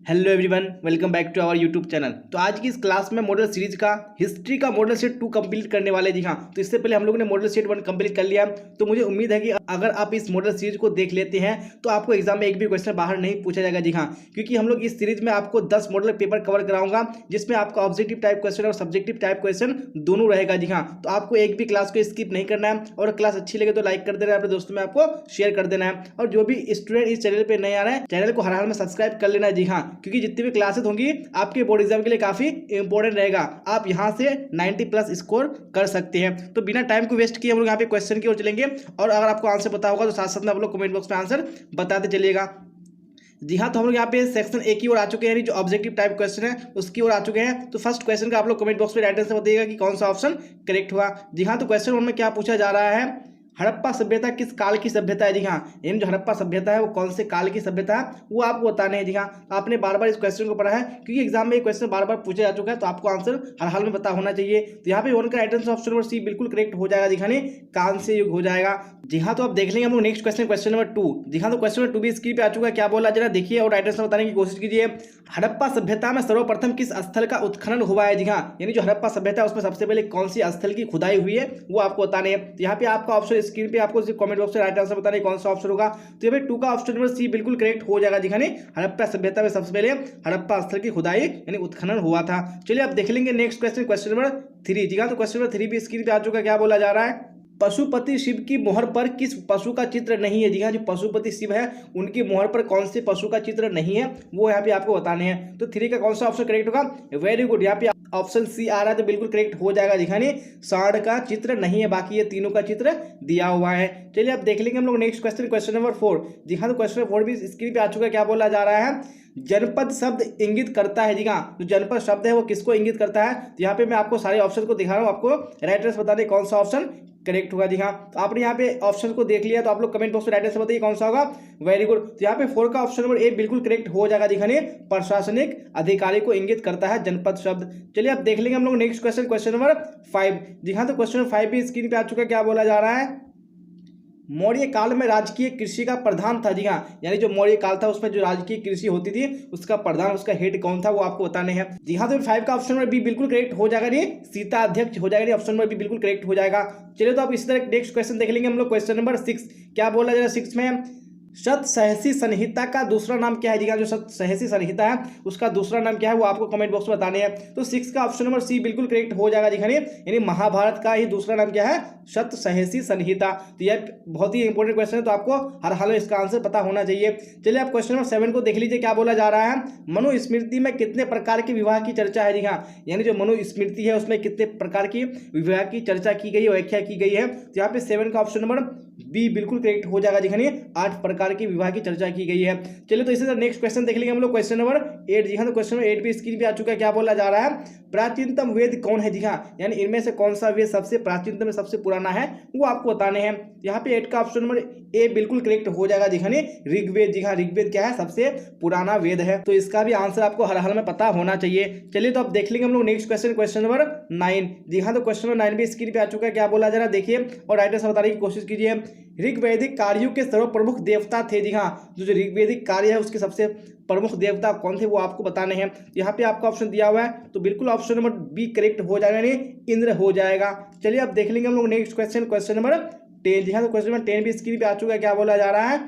Hello everyone, welcome back to our YouTube channel. तो आज की इस क्लास में मॉडल सीरीज का हिस्ट्री का मॉडल सेट 2 कंप्लीट करने वाले जी हाँ। तो इससे पहले हम लोगों ने मॉडल सेट 1 कंप्लीट कर लिया। तो मुझे उम्मीद है कि अगर आप इस मॉडल सीरीज को देख लेते हैं तो आपको एग्जाम में एक भी क्वेश्चन बाहर नहीं पूछा जाएगा जी हाँ, क्योंकि हम लोग इस सीरीज में आपको 10 मॉडल पेपर कवर कराऊंगा, जिसमें आपका ऑब्जेक्टिव टाइप क्वेश्चन और सब्जेक्टिव टाइप क्वेश्चन दोनों रहेगा जी हाँ। तो आपको एक भी क्लास को स्किप नहीं करना है और क्लास अच्छी लगे तो लाइक कर देना है, अपने दोस्तों में आपको शेयर कर देना है। और जो भी स्टूडेंट इस चैनल पर नए आ रहे हैं, चैनल को हर हाल में सब्सक्राइब कर लेना है जी हाँ, क्योंकि जितनी भी क्लासेस होंगी आपके बोर्ड एग्जाम के लिए काफी इंपॉर्टेंट रहेगा। आप यहां से 90 प्लस स्कोर कर सकते हैं। तो बिना टाइम को वेस्ट किए हम लोग यहाँ पे क्वेश्चन की ओर चलेंगे, और अगर आपको आंसर पता होगा तो साथ साथ में आप लोग कमेंट बॉक्स में आंसर बताते चलिएगा जी हाँ। तो हम लोग यहाँ पे सेक्शन ए की ओर आ चुके हैं, जो ऑब्जेक्टिव टाइप क्वेश्चन है उसकी ओर आ चुके हैं। तो फर्स्ट क्वेश्चन का आप लोग कमेंट बॉक्स में राइट आंसर बताइएगा कि कौन सा ऑप्शन करेक्ट हुआ जी हाँ। तो क्वेश्चन 1 में क्या पूछा जा रहा है, हड़प्पा सभ्यता किस काल की सभ्यता है जी हाँ। इन जो हड़प्पा सभ्यता है वो कौन से काल की सभ्यता है वो आपको बताने हैं जी हाँ। आपने बार बार इस क्वेश्चन को पढ़ा है, क्योंकि एग्जाम में ये क्वेश्चन बार बार पूछा जा चुका है, तो आपको आंसर हर हाल में पता होना चाहिए। तो यहाँ पे 1 का right answer option number C बिल्कुल करेक्ट हो जाएगा जी हाँ, कान से युग हो जाएगा जी हाँ। तो आप देख लेंगे हम लोग नेक्स्ट क्वेश्चन, क्वेश्चन नंबर 2 जी हाँ। तो क्वेश्चन नंबर 2 भी स्क्रीन पे आ चुका है, क्या बोला जरा देखिए और राइट आंसर बताने की कोशिश कीजिए। हड़प्पा सभ्यता में सर्वप्रथम किस स्थल का उत्खनन हुआ है जी हाँ, यानी जो हड़प्पा सभ्यता है उसमें सबसे पहले कौन सी स्थल की खुदाई हुई है वो आपको बताने हैं। यहाँ पे आपका ऑप्शन स्क्रीन पे आपको कमेंट बॉक्स में राइट आंसर बताने कौन सा ऑप्शन होगा। तो यहाँ पे 2 का ऑप्शन नंबर सी बिल्कुल करेक्ट हो जाएगा जी हाँ। हड़प्पा सभ्यता में सबसे पहले हड़प्पा स्थल की खुदाई यानी उत्खनन हुआ था। चलिए आप देख लेंगे नेक्स्ट क्वेश्चन, क्वेश्चन नंबर 3 जी हाँ। तो क्वेश्चन नंबर 3 भी स्क्रीन पे आ चुका है, क्या बोला जा रहा है, पशुपति शिव की मोहर पर किस पशु का चित्र नहीं है जी हाँ। जो पशुपति शिव है उनकी मोहर पर कौन से पशु का चित्र नहीं है वो यहाँ पे आपको बताने हैं। तो 3 का कौन सा ऑप्शन करेक्ट होगा, वेरी गुड, यहाँ पे ऑप्शन सी आ रहा है तो बिल्कुल करेक्ट हो जाएगा जी हाँ। सांड का चित्र नहीं है, बाकी ये तीनों का चित्र दिया हुआ है। चलिए अब देख लेंगे हम लोग नेक्स्ट क्वेश्चन, क्वेश्चन नंबर 4 जी हाँ। तो क्वेश्चन नंबर 4 भी स्क्रीन पे आ चुका है, क्या बोला जा रहा है, जनपद शब्द इंगित करता है जी हाँ। जो जनपद शब्द है वो किसको इंगित करता है। तो यहाँ पे मैं आपको सारे ऑप्शन को दिखा रहा हूँ, आपको राइट आंसर बताने कौन सा ऑप्शन करेक्ट होगा जी हाँ। तो आपने यहाँ पे ऑप्शन को देख लिया, तो आप लोग कमेंट बॉक्स में राइट आंसर बताइए कौन सा होगा, वेरी गुड। तो यहाँ पे 4 का ऑप्शन नंबर ए बिल्कुल करेक्ट हो जाएगा जी हाँ। प्रशासनिक अधिकारी को इंगित करता है जनपद शब्द। चलिए अब देख लेंगे हम लोग नेक्स्ट क्वेश्चन, क्वेश्चन नंबर 5 जी हाँ। तो क्वेश्चन नंबर 5 भी स्क्रीन पे आ चुका है, क्या बोला जा रहा है, मौर्य काल में राजकीय कृषि का प्रधान था जी हाँ। यानी जो मौर्य काल था उसमें जो राजकीय कृषि होती थी उसका प्रधान, उसका हेड कौन था वो आपको बताने हैं जी हाँ। तो 5 का ऑप्शन नंबर बी बिल्कुल करेक्ट हो जाएगा, ये सीता अध्यक्ष हो जाएगा, ऑप्शन नंबर बी बिल्कुल करेक्ट हो जाएगा। चलिए तो आप इसी तरह नेक्स्ट क्वेश्चन देख लेंगे हम लोग, क्वेश्चन नंबर 6 क्या बोला जाएगा 6 में, सतसहसी संहिता का दूसरा नाम क्या है जी हाँ। जो सतसहसी संहिता है उसका दूसरा नाम क्या है वो आपको कमेंट बॉक्स में बताने हैं। तो 6 का ऑप्शन नंबर सी बिल्कुल करेक्ट हो जाएगा जी हाँ। यानी महाभारत का ही दूसरा नाम क्या है, सतसहसी संहिता। तो यह बहुत ही इंपॉर्टेंट क्वेश्चन है, तो आपको हर हाल में इसका आंसर पता होना चाहिए। चलिए आप क्वेश्चन नंबर 7 को देख लीजिए, क्या बोला जा रहा है, मनुस्मृति में कितने प्रकार के विवाह की चर्चा है जी हाँ। यानी जो मनुस्मृति है उसमें कितने प्रकार की विवाह की चर्चा की गई है, व्याख्या की गई है। तो यहाँ पे 7 का ऑप्शन नंबर बी बिल्कुल करेक्ट हो जाएगा जी हाँ। 8 प्रकार की विवाह की चर्चा की गई है। चलिए तो इसी तरह नेक्स्ट क्वेश्चन देख लेंगे हम लोग, क्वेश्चन नंबर 8 जी हाँ। तो क्वेश्चन नंबर 8 भी स्क्रीन पे आ चुका है, क्या बोला जा रहा है, प्राचीनतम वेद कौन है जी हाँ। यानी इनमें से कौन सा वेद सबसे प्राचीनतम सबसे पुराना है वो आपको बताने हैं। यहाँ पे 8 का ऑप्शन नंबर ए बिल्कुल करेक्ट हो जाएगा जी हाँ। ऋग्वेद जी हाँ, ऋग्वेद क्या है, सबसे पुराना वेद है। तो इसका भी आंसर आपको हर हाल में पता होना चाहिए। चलिए तो अब देख लेंगे हम लोग नेक्स्ट क्वेश्चन, क्वेश्चन नंबर 9 जी हाँ। तो क्वेश्चन नंबर 9 भी स्क्रीन पे आ चुका है, क्या बोला जा रहा है देखिए और राइट आंसर बताने की कोशिश कीजिए। ऋग्वैदिक कार्यों के सर्वप्रमुख देवता थे जी हाँ। जो ऋग्वैदिक कार्य है उसके सबसे प्रमुख देवता कौन थे वो आपको बताने हैं। यहाँ पे आपका ऑप्शन दिया हुआ है, तो बिल्कुल ऑप्शन नंबर बी करेक्ट हो जाएगा, यानी इंद्र हो जाएगा। चलिए अब देख लेंगे हम लोग नेक्स्ट क्वेश्चन, क्वेश्चन नंबर 10 जी हाँ। तो क्वेश्चन नंबर 10 भी स्क्रीन पे आ चुका है, क्या बोला जा रहा है,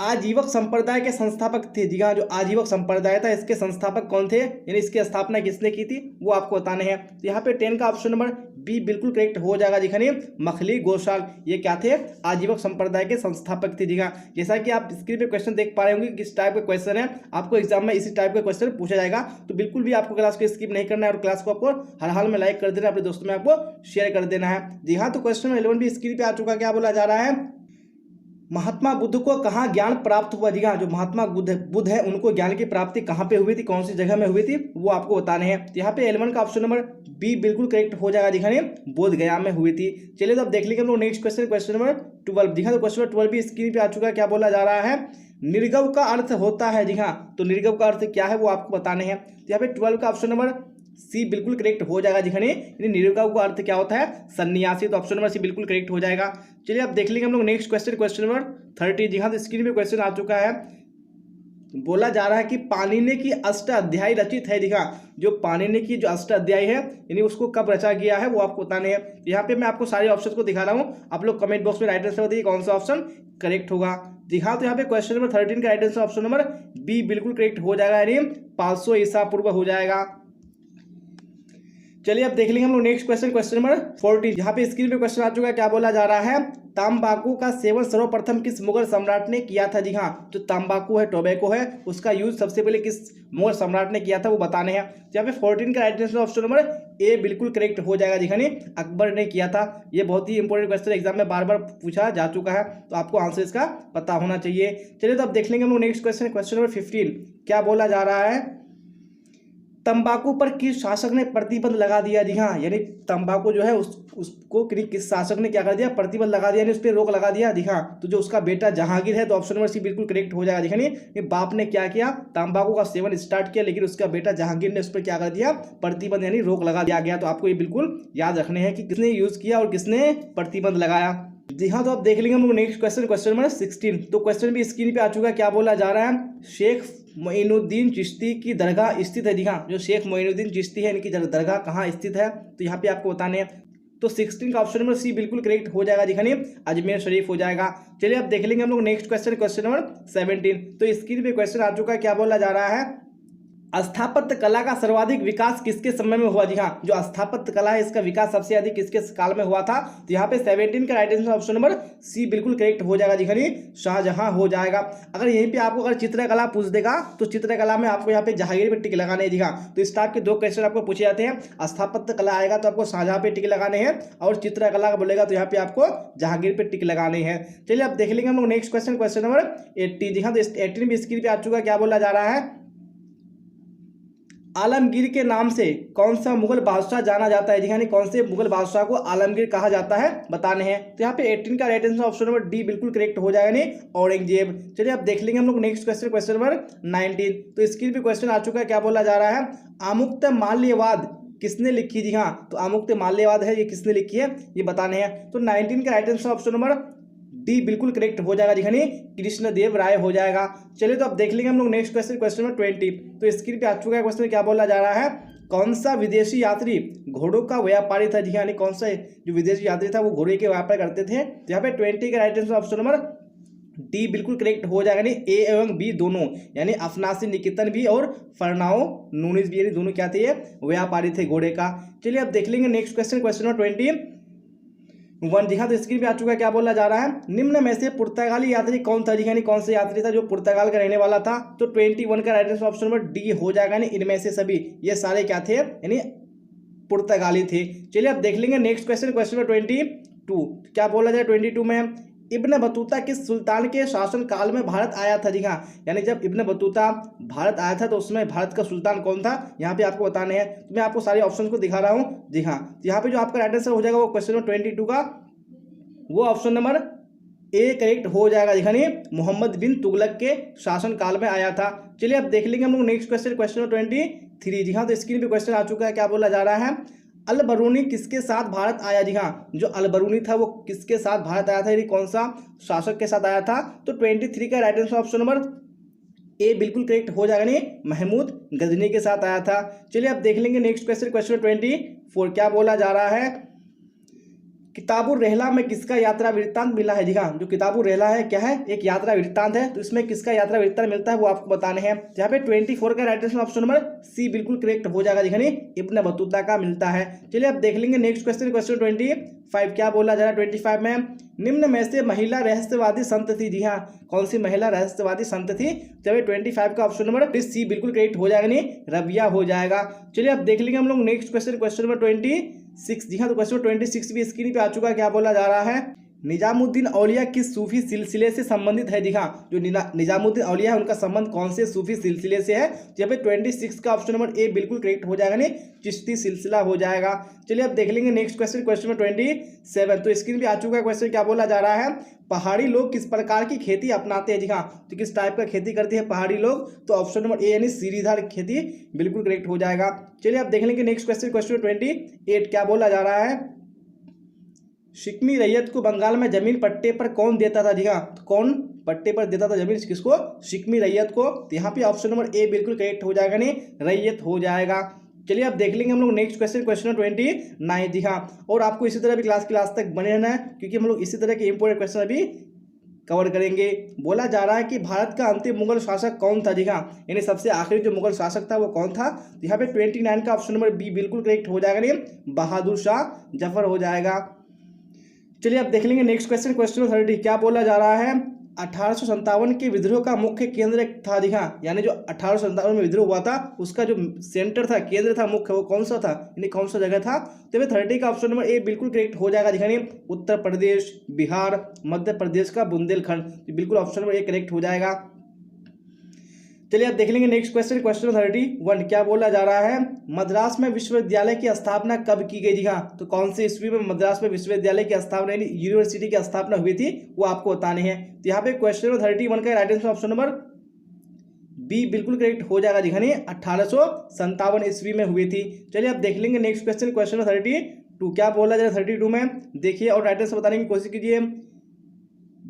आजीवक संप्रदाय के संस्थापक थे जी हाँ। जो आजीवक संप्रदाय था इसके संस्थापक कौन थे, यानी इसकी स्थापना किसने की थी वो आपको बताने हैं। तो यहाँ पे 10 का ऑप्शन नंबर बी बिल्कुल करेक्ट हो जाएगा जी हाँ। मखली गोसाल ये क्या थे, आजीवक संप्रदाय के संस्थापक थे जी हाँ। जैसा कि आप स्क्रीन पे क्वेश्चन देख पा रहे होंगे किस टाइप का क्वेश्चन है, आपको एग्जाम में इसी टाइप का क्वेश्चन पूछा जाएगा। तो बिल्कुल भी आपको क्लास को स्किप नहीं करना है और क्लास को आपको हर हाल में लाइक कर देना, अपने दोस्तों में आपको शेयर कर देना है जी हाँ। तो क्वेश्चन नंबर 11 भी स्क्रीन पे आ चुका, क्या बोला जा रहा है, महात्मा बुद्ध को कहाँ ज्ञान प्राप्त हुआ जी हाँ। जो महात्मा बुद्ध है उनको ज्ञान की प्राप्ति कहाँ पे हुई थी, कौन सी जगह में हुई थी वो आपको बताने हैं। तो यहाँ पे 11 का ऑप्शन नंबर बी बिल्कुल करेक्ट हो जाएगा जी हाँ, बोध गया में हुई थी। चलिए तो अब देख लेंगे हम लोग नेक्स्ट क्वेश्चन, क्वेश्चन नंबर 12 जी हाँ। तो क्वेश्चन नंबर 12 भी स्क्रीन पे आ चुका है, क्या बोला जा रहा है, निर्गव का अर्थ होता है जी हाँ। तो निर्गव का अर्थ क्या है वो आपको बताने हैं। तो यहाँ पे 12 का ऑप्शन नंबर सी बिल्कुल करेक्ट हो जाएगा जी हाँ। निर्गव का अर्थ क्या होता है, सन्यासी। तो ऑप्शन नंबर सी बिल्कुल करेक्ट हो जाएगा। चलिए अब देख लेंगे हम लोग नेक्स्ट क्वेश्चन, क्वेश्चन नंबर 30 जी हाँ। तो स्क्रीन पे क्वेश्चन आ चुका है, बोला जा रहा है कि पाणिनि की अष्टाध्यायी रचित है। दिखा जो पाणिनि की जो अष्टाध्यायी है यानी उसको कब रचा गया है वो आपको बताने हैं। यहाँ पे मैं आपको सारे ऑप्शन को दिखा रहा हूँ, आप लोग कमेंट बॉक्स में राइट आंसर बताइए कौन सा ऑप्शन करेक्ट होगा। दिखा तो यहाँ पे क्वेश्चन नंबर 13 का right answer option number B बिल्कुल करेक्ट हो जाएगा, यानी 500 ईसा पूर्व हो जाएगा। चलिए अब देख लेंगे हम लोग नेक्स्ट क्वेश्चन, क्वेश्चन नंबर 14। यहाँ पे स्क्रीन पे क्वेश्चन आ चुका है, क्या बोला जा रहा है, तंबाकू का सेवन सर्वप्रथम किस मुगल सम्राट ने किया था। जी हाँ, जो तंबाकू है, टोबैको है, उसका यूज सबसे पहले किस मुगल सम्राट ने किया था वो बताने हैं। यहाँ पे 14 का right answer option number A बिल्कुल करेक्ट हो जाएगा। जी हाँ, अकबर ने किया था। ये बहुत ही इंपॉर्टेंट क्वेश्चन एग्जाम में बार बार पूछा जा चुका है, तो आपको आंसर इसका पता होना चाहिए। चलिए तो अब देख लेंगे हम लोग नेक्स्ट क्वेश्चन, क्वेश्चन नंबर 15। क्या बोला जा रहा है, तंबाकू पर किस शासक ने प्रतिबंध लगा दिया। जी हाँ, यानी तंबाकू जो है उसको किस शासक ने क्या कर दिया, प्रतिबंध लगा दिया, यानी उस पर रोक लगा दिया। जी हाँ, तो जो उसका बेटा जहांगीर है, तो ऑप्शन नंबर सी बिल्कुल करेक्ट हो जाएगा। देखिए बाप ने क्या किया, तंबाकू का सेवन स्टार्ट किया, लेकिन उसका बेटा जहांगीर ने उस पर क्या कर दिया, प्रतिबंध यानी रोक लगा दिया गया। तो आपको ये बिल्कुल याद रखने हैं कि किसने यूज किया और किसने प्रतिबंध लगाया। जी हाँ, तो आप देख लेंगे हम लोग नेक्स्ट क्वेश्चन, क्वेश्चन नंबर 16। तो क्वेश्चन भी स्क्रीन पे आ चुका है। क्या बोला जा रहा है, शेख मोइनुद्दीन चिश्ती की दरगाह स्थित है। जी हाँ, जो शेख मोइनुद्दीन चिश्ती है इनकी दरगाह कहाँ स्थित है, तो यहाँ पे आपको बताने हैं। तो 16 का ऑप्शन नंबर सी बिल्कुल करेक्ट हो जाएगा। दिखाने अजमेर शरीफ हो जाएगा। चलिए अब देख लेंगे हम लोग नेक्स्ट क्वेश्चन, क्वेश्चन नंबर 17। तो स्क्रीन पे क्वेश्चन आ चुका है। क्या बोला जा रहा है, स्थापत्य कला का सर्वाधिक विकास किसके समय में हुआ। जी हाँ, जो स्थापत्य कला है इसका विकास सबसे अधिक किसके काल में हुआ था, तो यहाँ पे 17 का right answer option number C बिल्कुल करेक्ट हो जाएगा। जी हाँ, शाहजहां हो जाएगा। अगर यहीं पे आपको अगर चित्रकला पूछ देगा तो चित्रकला में आपको यहाँ पे जहांगीर पे टिक लगाने हैं। जी हाँ, तो इस टाइप के दो क्वेश्चन आपको पूछे जाते हैं। स्थापत्य कला आएगा तो आपको शाहजहां पे टिक लगाने हैं, और चित्रकला बोलेगा तो यहाँ पे आपको जहांगीर पे टिक लगाने हैं। चलिए अब देख लेंगे हम लोग नेक्स्ट क्वेश्चन, क्वेश्चन नंबर 18। जी हाँ, तो 18 भी स्क्रीन पे आ चुका है। क्या बोला जा रहा है, आलमगीर के नाम से कौन सा मुगल बादशाह जाना जाता है। जी हाँ, कौन से मुगल बादशाह को आलमगीर कहा जाता है बताने हैं। तो यहाँ पे 18 का right answer option number D बिल्कुल करेक्ट हो जाएगा, नहीं औरंगजेब। चलिए अब देख लेंगे हम लोग नेक्स्ट क्वेश्चन, क्वेश्चन नंबर 19। तो स्क्रीन पे क्वेश्चन आ चुका है। क्या बोला जा रहा है, अमुक्त माल्यवाद किसने लिखी। जी हाँ, तो अमुक्त माल्यवाद है, ये किसने लिखी है ये बताने हैं। तो 19 का right answer option number D बिल्कुल करेक्ट हो जाएगा। दिखानी कृष्णदेव राय हो जाएगा। चलिए तो अब देख लेंगे हम लोग नेक्स्ट क्वेश्चन, क्वेश्चन नंबर 20। तो स्क्रीन पे आ चुका है क्वेश्चन। क्या बोला जा रहा है, कौन सा विदेशी यात्री घोड़ों का व्यापारी था। जी हाँ, कौन सा जो विदेशी यात्री था वो घोड़े के व्यापार करते थे। तो यहाँ पे 20 का right answer option number D बिल्कुल करेक्ट हो जाएगा, यानी ए एवं बी दोनों, यानी अफनासी निकेतन भी और फरनाओ नूनिस भी, यानी दोनों क्या थे, व्यापारी थे घोड़े का। चलिए अब देख लेंगे नेक्स्ट क्वेश्चन, क्वेश्चन नंबर 21। जी हाँ, तो स्क्रीन पे आ चुका है। क्या बोला जा रहा है, निम्न में से पुर्तगाली यात्री कौन था। जी हाँ, कौन सा यात्री था जो पुर्तगाल का रहने वाला था। तो 21 का right answer option number D हो जाएगा, यानी इनमें से सभी ये सारे क्या थे, यानी पुर्तगाली थे। चलिए अब देख लेंगे नेक्स्ट क्वेश्चन, क्वेश्चन नंबर 22। क्या बोला जाए 22 में, इब्न बतूता किस सुल्तान के शासन काल में भारत आया था। जी हाँ, यानी जब इब्न बतूता भारत आया था तो उसमें भारत का सुल्तान कौन था, यहाँ पे आपको बताने हैं। तो मैं आपको सारे ऑप्शन को दिखा रहा हूँ। जी हाँ, तो यहाँ पे जो आपका राइट आंसर हो जाएगा वो क्वेश्चन नंबर 22 का वो ऑप्शन नंबर ए करेक्ट हो जाएगा। दिखानी मोहम्मद बिन तुगलक के शासन काल में आया था। चलिए अब देख लेंगे हम लोग नेक्स्ट क्वेश्चन, क्वेश्चन नंबर 23। जी हाँ, तो स्क्रीन पे क्वेश्चन आ चुका है। क्या बोला जा रहा है, अल बरूनी किसके साथ भारत आया। जी हाँ, जो अल बरूनी था वो किसके साथ भारत आया था, यानी कौन सा शासक के साथ आया था। तो 23 का right answer option number A बिल्कुल करेक्ट हो जाएगा, नहीं महमूद गजनी के साथ आया था। चलिए अब देख लेंगे नेक्स्ट क्वेश्चन, क्वेश्चन 24। क्या बोला जा रहा है, किताबुर रहला में किसका यात्रा वृत्तांत मिला है। जी हाँ, जो किताबुर रहला है क्या है, एक यात्रा वृत्तांत है। तो इसमें किसका यात्रा वृत्तांत मिलता है वो आपको बताने हैं। यहाँ पे 24 का right answer option number C बिल्कुल करेक्ट हो जाएगा। दिखानी इब्न बतूता का मिलता है। चलिए अब देख लेंगे नेक्स्ट क्वेश्चन, क्वेश्चन 25। क्या बोला जा रहा है 25 में, निम्न में से महिला रहस्यवादी संत थी। जी हाँ, कौन सी महिला रहस्यवादी संत थी। जब 25 का ऑप्शन नंबर सी बिल्कुल करेक्ट हो जाएगा, नहीं रबिया हो जाएगा। चलिए अब देख लेंगे हम लोग नेक्स्ट क्वेश्चन, क्वेश्चन नंबर 26। जी हाँ, तो क्वेश्चन 26 भी स्क्रीन पे आ चुका है। क्या बोला जा रहा है, निजामुद्दीन औलिया किस सूफी सिलसिले से संबंधित है। जी हाँ, जो निजामुद्दीन औलिया है उनका संबंध कौन से सूफी सिलसिले से है। यहाँ पे 26 का ऑप्शन नंबर ए बिल्कुल करेक्ट हो जाएगा, नहीं चिश्ती सिलसिला हो जाएगा। चलिए अब देख लेंगे नेक्स्ट क्वेश्चन, क्वेश्चन नंबर 27। तो स्क्रीन पे आ चुका है क्वेश्चन। क्या बोला जा रहा है, पहाड़ी लोग किस प्रकार की खेती अपनाते हैं। जी हाँ, तो किस टाइप का खेती करते हैं पहाड़ी लोग। तो ऑप्शन नंबर ए यानी सीढ़ीदार खेती बिल्कुल करेक्ट हो जाएगा। चलिए अब देख लेंगे नेक्स्ट क्वेश्चन, क्वेश्चन 28। क्या बोला जा रहा है, सिक्मी रैयत को बंगाल में जमीन पट्टे पर कौन देता था। जी हाँ, तो कौन पट्टे पर देता था जमीन किसको, शिकमी रैयत को। तो यहाँ पे ऑप्शन नंबर ए बिल्कुल करेक्ट हो जाएगा, नहीं रैयत हो जाएगा। चलिए अब देख लेंगे हम लोग नेक्स्ट क्वेश्चन, क्वेश्चन 29। जी हाँ, और आपको इसी तरह भी क्लास तक बने रहना है, क्योंकि हम लोग इसी तरह के इंपॉर्टेंट क्वेश्चन अभी कवर करेंगे। बोला जा रहा है कि भारत का अंतिम मुगल शासक कौन था। जी हाँ, यानी सबसे आखिरी जो मुगल शासक था वो कौन था। तो यहाँ पे 29 का ऑप्शन नंबर बी बिल्कुल करेक्ट हो जाएगा, नहीं बहादुर शाह जफर हो जाएगा। चलिए अब देख लेंगे नेक्स्ट क्वेश्चन, क्वेश्चन 30। क्या बोला जा रहा है, 1857 के विद्रोह का मुख्य केंद्र था। जी हाँ, यानी जो 1857 में विद्रोह हुआ था उसका जो सेंटर था, केंद्र था, मुख्य, वो कौन सा था, यानी कौन सा जगह था। तो 30 का ऑप्शन नंबर ए बिल्कुल करेक्ट हो जाएगा। दिखाने उत्तर प्रदेश, बिहार, मध्य प्रदेश का बुंदेलखंड, तो बिल्कुल ऑप्शन नंबर ए करेक्ट हो जाएगा। चलिए आप देख लेंगे नेक्स्ट क्वेश्चन, क्वेश्चन 31। क्या बोला जा रहा है, मद्रास में विश्वविद्यालय की स्थापना कब की गई। जी हाँ, तो कौन से ईस्वी में मद्रास में विश्वविद्यालय की स्थापना यानी यूनिवर्सिटी की स्थापना हुई थी, वो आपको बताने हैं। तो यहाँ पे क्वेश्चन 31 का right answer option number B बिल्कुल करेक्ट हो जाएगा। दिखाने 1857 ईस्वी में हुई थी। चलिए आप देख लेंगे नेक्स्ट क्वेश्चन, क्वेश्चन 32। क्या बोला जा रहा है 32 में, देखिए और राइट आंसर बताने की कोशिश कीजिए।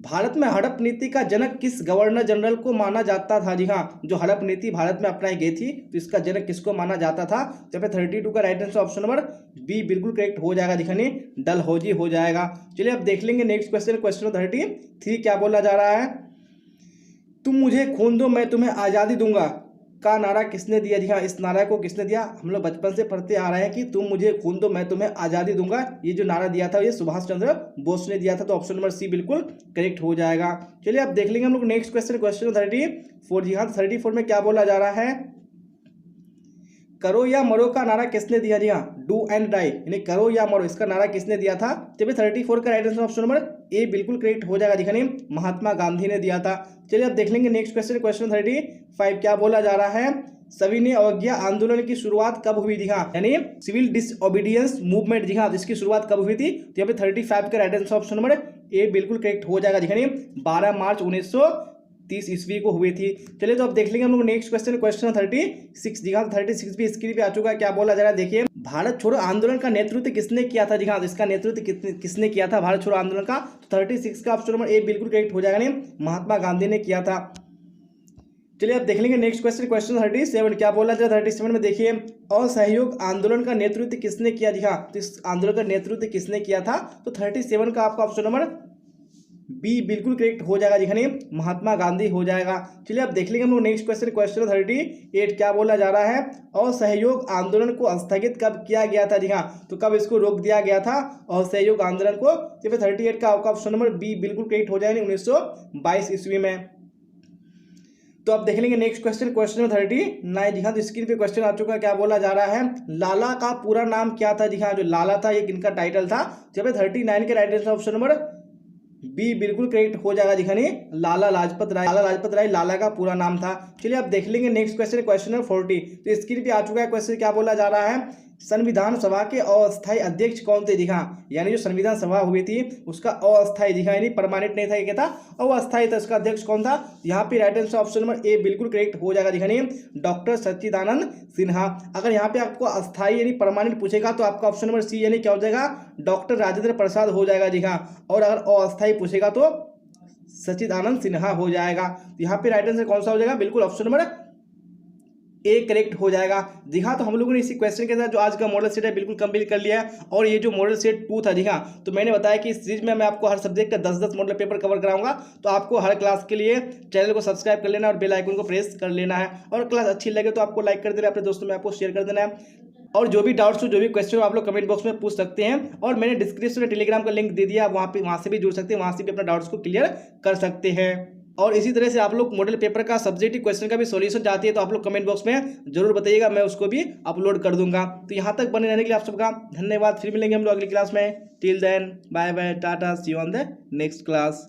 भारत में हड़प नीति का जनक किस गवर्नर जनरल को माना जाता था। जी हाँ, जो हड़प नीति भारत में अपनाई गई थी तो इसका जनक किसको माना जाता था। तो 32 का right answer option number B बिल्कुल करेक्ट हो जाएगा। दिखाने डलहौजी हो जाएगा। चलिए अब देख लेंगे नेक्स्ट क्वेश्चन, क्वेश्चन 33। क्या बोला जा रहा है, तुम मुझे खून दो मैं तुम्हें आज़ादी दूंगा का नारा किसने दिया। जी हाँ, इस नारा को किसने दिया, हम लोग बचपन से पढ़ते आ रहे हैं कि तुम मुझे खून दो मैं तुम्हें आज़ादी दूंगा। ये जो नारा दिया था ये सुभाष चंद्र बोस ने दिया था। तो ऑप्शन नंबर सी बिल्कुल करेक्ट हो जाएगा। चलिए अब देख लेंगे हम लोग नेक्स्ट क्वेश्चन, क्वेश्चन 34। जी हाँ, 34 में क्या बोला जा रहा है, करो या मरो का नारा किसने दिया। जी हाँ, डू एंड डाई, यानी करो या मरो, इसका नारा किसने दिया था। तो 34 का right answer option number A बिल्कुल करेक्ट हो जाएगा। दिखाने महात्मा गांधी ने दिया था। चलिए अब देख लेंगे नेक्स्ट क्वेश्चन, क्वेश्चन 35। क्या बोला जा रहा है, सविनय अवज्ञा आंदोलन की शुरुआत कब हुई थी। हाँ, यानी सिविल डिसओबीडियंस मूवमेंट। जी हाँ, इसकी शुरुआत कब हुई थी। तो यहाँ पे 35 का right answer option number A बिल्कुल करेक्ट हो जाएगा। दिखाने 12 मार्च 1930 ईस्वी को हुई थी। चलिए तो अब देख लेंगे हम लोग नेक्स्ट क्वेश्चन, क्वेश्चन 36। जी हाँ, 36 भी स्क्रीन पे आ चुका है। क्या बोला जा रहा है, देखिए भारत छोड़ो आंदोलन का नेतृत्व किसने किया था। जी हाँ, इसका नेतृत्व किसने किया था भारत छोड़ो आंदोलन का। तो 36 का ऑप्शन नंबर ए बिल्कुल करेक्ट हो जाएगा, नहीं महात्मा गांधी ने किया था। चलिए अब देख लेंगे नेक्स्ट क्वेश्चन, क्वेश्चन 37। क्या बोला जाए 37 में, देखिए असहयोग आंदोलन का नेतृत्व किसने किया। जी हाँ, तो इस आंदोलन का नेतृत्व किसने किया था। तो 37 का आपका ऑप्शन नंबर बी बिल्कुल करेक्ट हो जाएगा। दिखाने महात्मा गांधी हो जाएगा। चलिए अब देख लेंगे हम लोग नेक्स्ट क्वेश्चन, क्वेश्चन 38। क्या बोला जा रहा है, असहयोग आंदोलन को स्थगित कब किया गया था। जी हाँ, तो कब इसको रोक दिया गया था असहयोग आंदोलन को। तो 38 का आपका ऑप्शन नंबर बी बिल्कुल करेक्ट हो जाएगा, 1922 ईस्वी में। तो आप देख लेंगे नेक्स्ट क्वेश्चन, क्वेश्चन 39। जी हाँ, तो स्क्रीन पे क्वेश्चन आ चुका है। क्या बोला जा रहा है, लाला का पूरा नाम क्या था। जी हाँ, जो लाला था ये किनका टाइटल था। जब 39 के right answer option number B बिल्कुल करेक्ट हो जाएगा। दिखाने लाला लाजपत राय। लाला लाजपत राय लाला का पूरा नाम था। चलिए आप देख लेंगे नेक्स्ट क्वेश्चन, क्वेश्चन 40। तो स्क्रीन पे आ चुका है क्वेश्चन। क्या बोला जा रहा है, संविधान सभा के अस्थायी अध्यक्ष कौन थे। दिखा, यानी जो संविधान सभा हुई थी उसका अस्थायी, दिखा यानी परमानेंट नहीं था, ये क्या था अस्थायी था। उसका अध्यक्ष कौन था। यहाँ पे right answer option number A बिल्कुल करेक्ट हो जाएगा। दिखाने डॉक्टर सच्चिदानंद सिन्हा। अगर यहाँ पे आपको अस्थायी यानी परमानेंट पूछेगा तो आपका ऑप्शन नंबर सी यानी क्या हो जाएगा, डॉक्टर राजेंद्र प्रसाद हो जाएगा। दिखा, और अगर अस्थायी पूछेगा तो सच्चिदानंद सिन्हा हो जाएगा। यहाँ पे राइट आंसर कौन सा हो जाएगा, बिल्कुल ऑप्शन नंबर ए करेक्ट हो जाएगा। जी हाँ, तो हम लोगों ने इसी क्वेश्चन के साथ जो आज का मॉडल सेट है बिल्कुल कंप्लीट कर लिया है। और ये जो मॉडल सेट 2 था, जी हाँ, तो मैंने बताया कि इस सीरीज में मैं आपको हर सब्जेक्ट का 10-10 मॉडल पेपर कवर कराऊंगा। तो आपको हर क्लास के लिए चैनल को सब्सक्राइब कर लेना और बेल आइकन को प्रेस कर लेना है। और क्लास अच्छी लगे तो आपको लाइक कर देना, अपने दोस्तों में आपको शेयर कर देना है। और जो भी डाउट्स हो, जो भी क्वेश्चन हो, आप लोग कमेंट बॉक्स में पूछ सकते हैं। और मैंने डिस्क्रिप्शन में टेलीग्राम का लिंक दे दिया, वहाँ से भी जुड़ सकते हैं, वहाँ से भी अपना डाउट्स को क्लियर कर सकते हैं। और इसी तरह से आप लोग मॉडल पेपर का सब्जेक्टिव क्वेश्चन का भी सॉल्यूशन चाहते हैं तो आप लोग कमेंट बॉक्स में जरूर बताइएगा, मैं उसको भी अपलोड कर दूंगा। तो यहाँ तक बने रहने के लिए आप सबका धन्यवाद। फिर मिलेंगे हम लोग अगली क्लास में। Till then bye bye, tata, see you on the next class.